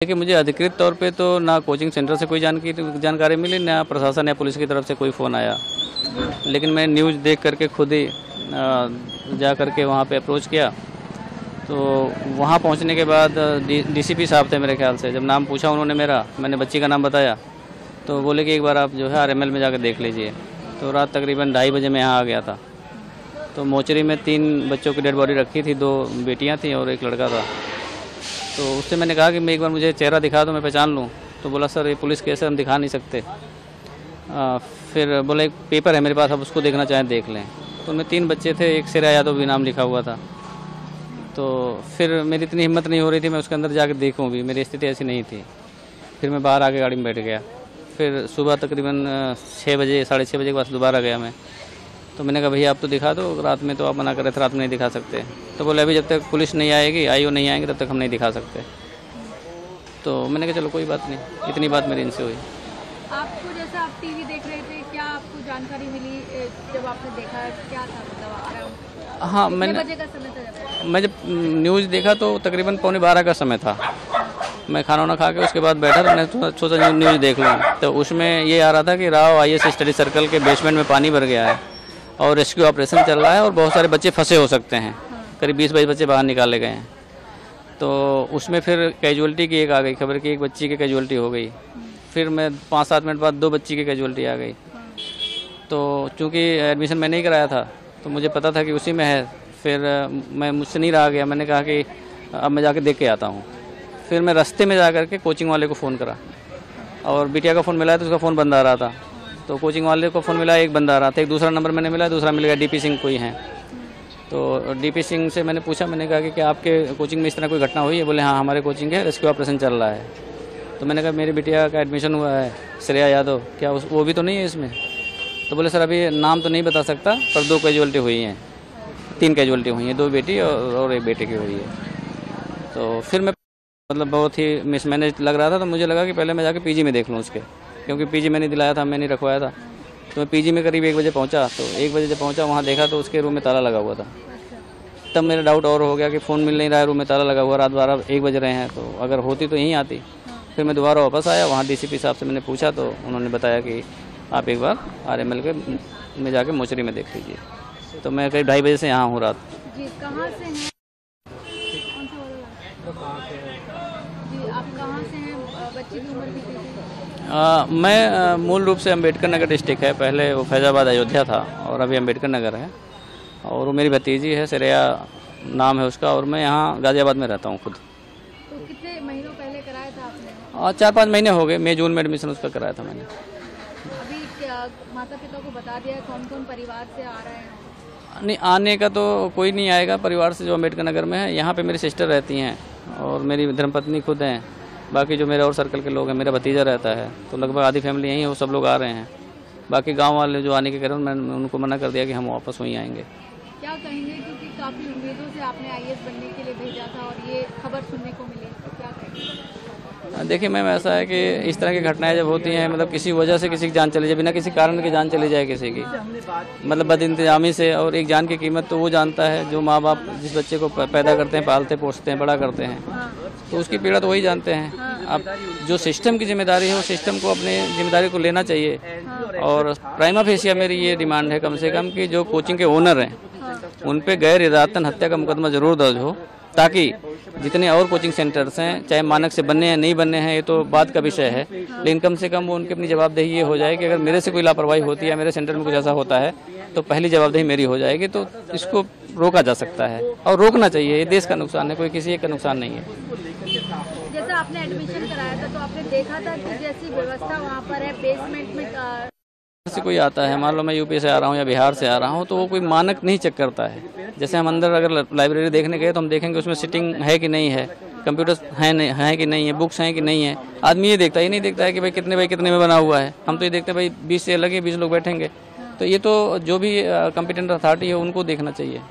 देखिए, मुझे अधिकृत तौर पे तो ना कोचिंग सेंटर से कोई जानकारी मिली, ना प्रशासन या पुलिस की तरफ से कोई फ़ोन आया। लेकिन मैं न्यूज़ देख करके खुद ही जा करके वहाँ पे अप्रोच किया। तो वहाँ पहुँचने के बाद डीसीपी साहब थे मेरे ख्याल से। जब नाम पूछा उन्होंने मेरा, मैंने बच्ची का नाम बताया, तो बोले कि एक बार आप जो है आरएमएल में जाकर देख लीजिए। तो रात तकरीबन 2:30 बजे मैं यहाँ आ गया था। तो मोचरी में 3 बच्चों की डेड बॉडी रखी थी, 2 बेटियाँ थीं और एक लड़का था। तो उससे मैंने कहा कि मैं एक बार मुझे चेहरा दिखा दो, मैं पहचान लूँ। तो बोला सर ये पुलिस केस है, हम दिखा नहीं सकते। फिर बोला एक पेपर है मेरे पास, आप उसको देखना चाहें देख लें। तो उनमें 3 बच्चे थे, एक श्रेया यादव भी नाम लिखा हुआ था। तो फिर मेरी इतनी हिम्मत नहीं हो रही थी मैं उसके अंदर जाकर देखूँ भी, मेरी स्थिति ऐसी नहीं थी। फिर मैं बाहर आके गाड़ी में बैठ गया। फिर सुबह तकरीबन 6 बजे, साढ़े 6 बजे के बाद दोबारा गया मैं। तो मैंने कहा भैया आप तो दिखा दो, रात में तो आप मना कर रहे थे, रात में नहीं दिखा सकते। तो बोले अभी जब तक पुलिस नहीं आएगी, आईओ नहीं आएंगे, तब तक हम नहीं दिखा सकते। तो मैंने कहा चलो कोई बात नहीं, इतनी बात मेरी इनसे हुई। आपको जैसा आप टीवी देख रहे थे, क्या आपको जानकारी मिली जब आपने देखा, क्या था मतलब? हाँ, बजे का समय था मैं जब न्यूज़ देखा तो तकरीबन 11:15 का समय था। मैं खाना वाना खा के उसके बाद बैठा, तो मैंने सोचा न्यूज़ देख लूँ। तो उसमें ये आ रहा था कि राव आईएएस स्टडी सर्कल के बेसमेंट में पानी भर गया है और रेस्क्यू ऑपरेशन चल रहा है और बहुत सारे बच्चे फंसे हो सकते हैं। करीब 20-22 बच्चे बाहर निकाले गए हैं। तो उसमें फिर कैजुअल्टी की एक आ गई खबर कि एक बच्ची की कैजुअल्टी हो गई। फिर मैं 5-7 मिनट बाद 2 बच्ची की कैजुअल्टी आ गई। तो चूँकि एडमिशन मैंने ही कराया था तो मुझे पता था कि उसी में है। फिर मैं मुझसे नहीं रहा गया, मैंने कहा कि अब मैं जाके देख के आता हूँ। फिर मैं रास्ते में जा कर के कोचिंग वाले को फ़ोन करा और बिटिया का फ़ोन मिला तो उसका फ़ोन बंद आ रहा था। तो कोचिंग वाले को फ़ोन मिला, एक बंदा आ रहा था। एक दूसरा नंबर मैंने मिला, दूसरा मिल गया डीपी सिंह कोई हैं। तो डीपी सिंह से मैंने पूछा, मैंने कहा कि क्या आपके कोचिंग में इस तरह कोई घटना हुई है? बोले हाँ हमारे कोचिंग है, रेस्क्यू ऑपरेशन चल रहा है। तो मैंने कहा मेरी बिटिया का एडमिशन हुआ है श्रेया यादव, क्या वो भी तो नहीं है इसमें? तो बोले सर अभी नाम तो नहीं बता सकता, पर 2 कैजुअल्टी हुई हैं, 3 कैजुअल्टी हुई हैं, 2 बेटी और 1 बेटे की हुई है। तो फिर मैं मतलब बहुत ही मिसमैनेज लग रहा था। तो मुझे लगा कि पहले मैं जाके पीजी में देख लूँ उसके, क्योंकि पीजी मैंने दिलाया था, मैंने रखवाया था। तो मैं पीजी में करीब 1 बजे पहुंचा। तो 1 बजे जब पहुंचा वहां देखा तो उसके रूम में ताला लगा हुआ था। तब मेरा डाउट और हो गया कि फ़ोन मिल नहीं रहा है, रूम में ताला लगा हुआ, रात 12-1 बज रहे हैं, तो अगर होती तो यहीं आती। फिर मैं दोबारा वापस आया, वहाँ डीसीपी साहब से मैंने पूछा तो उन्होंने बताया कि आप एक बार आरएमएल के में जाके मोचरी में देख लीजिए। तो मैं करीब 2:30 बजे से यहाँ हूँ रात। जी, कहाँ से हैं? जी, आप कहाँ से हैं? बच्ची की उम्र कितनी थी? मैं मूल रूप से अम्बेडकर नगर डिस्ट्रिक्ट है, पहले वो फैज़ाबाद अयोध्या था और अभी अम्बेडकर नगर है। और वो मेरी भतीजी है, श्रेया नाम है उसका, और मैं यहाँ गाज़ियाबाद में रहता हूँ खुद। तो कितने महीनों पहले कराया था आपने? 4-5 महीने हो गए, मई जून में एडमिशन उस पर कराया था मैंने। अभी क्या माता पिता को बता दिया कौन कौन परिवार से आ रहे हैं? नहीं, आने का तो कोई नहीं आएगा परिवार से जो अम्बेडकर नगर में है। यहाँ पे मेरी सिस्टर रहती हैं और मेरी धर्मपत्नी खुद हैं। बाकी जो मेरे और सर्कल के लोग हैं, मेरा भतीजा रहता है, तो लगभग आधी फैमिली यहीं है, वो सब लोग आ रहे हैं। बाकी गांव वाले जो आने के कह रहे हैं, मैंने उनको मना कर दिया कि हम वापस वहीं आएंगे। क्या कहेंगे, क्योंकि काफ़ी उम्मीदों से आपने आईएएस बनने के लिए भेजा था और ये खबर सुनने को मिली, तो क्या कहेंगे? देखिए मैम, ऐसा है कि इस तरह की घटनाएं जब होती हैं, मतलब किसी वजह से किसी की जान चली जाए, बिना किसी कारण की जान चली जाए किसी की, मतलब बदइंतजामी से, और एक जान की कीमत तो वो जानता है जो माँ बाप जिस बच्चे को पैदा करते हैं, पालते पोसते हैं, बड़ा करते हैं, तो उसकी पीड़ा तो वही जानते हैं। अब जो सिस्टम की जिम्मेदारी है, वो सिस्टम को अपनी जिम्मेदारी को लेना चाहिए। और प्राइमा फेसिया मेरी ये डिमांड है कम से कम कि जो कोचिंग के ओनर हैं उन पे गैर इरादतन हत्या का मुकदमा जरूर दर्ज हो, ताकि जितने और कोचिंग सेंटर्स हैं, चाहे मानक से बनने हैं नहीं बनने हैं ये तो बात का विषय है, लेकिन कम से कम वो उनकी अपनी जवाबदेही ये हो जाए कि अगर मेरे से कोई लापरवाही होती है, मेरे सेंटर में कुछ ऐसा होता है, तो पहली जवाबदेही मेरी हो जाएगी। तो इसको रोका जा सकता है और रोकना चाहिए। ये देश का नुकसान है, कोई किसी एक का नुकसान नहीं है। जैसे आपने एडमिशन कराया था तो आपने देखा था कि जैसी व्यवस्था वहाँ पर है बेसमेंट में, से कोई आता है, मान लो मैं यूपी से आ रहा हूँ या बिहार से आ रहा हूँ, तो वो कोई मानक नहीं चेक करता है। जैसे हम अंदर अगर लाइब्रेरी देखने गए तो हम देखेंगे उसमें सिटिंग है कि नहीं है, कंप्यूटर्स हैं कि नहीं है, बुक्स हैं कि नहीं है। आदमी ये देखता है, ये नहीं देखता है कि भाई कितने में बना हुआ है। हम तो ये देखते हैं भाई 20 से लगे 20 लोग बैठेंगे। तो ये तो जो भी कॉम्पिटेंट अथॉरिटी है उनको देखना चाहिए।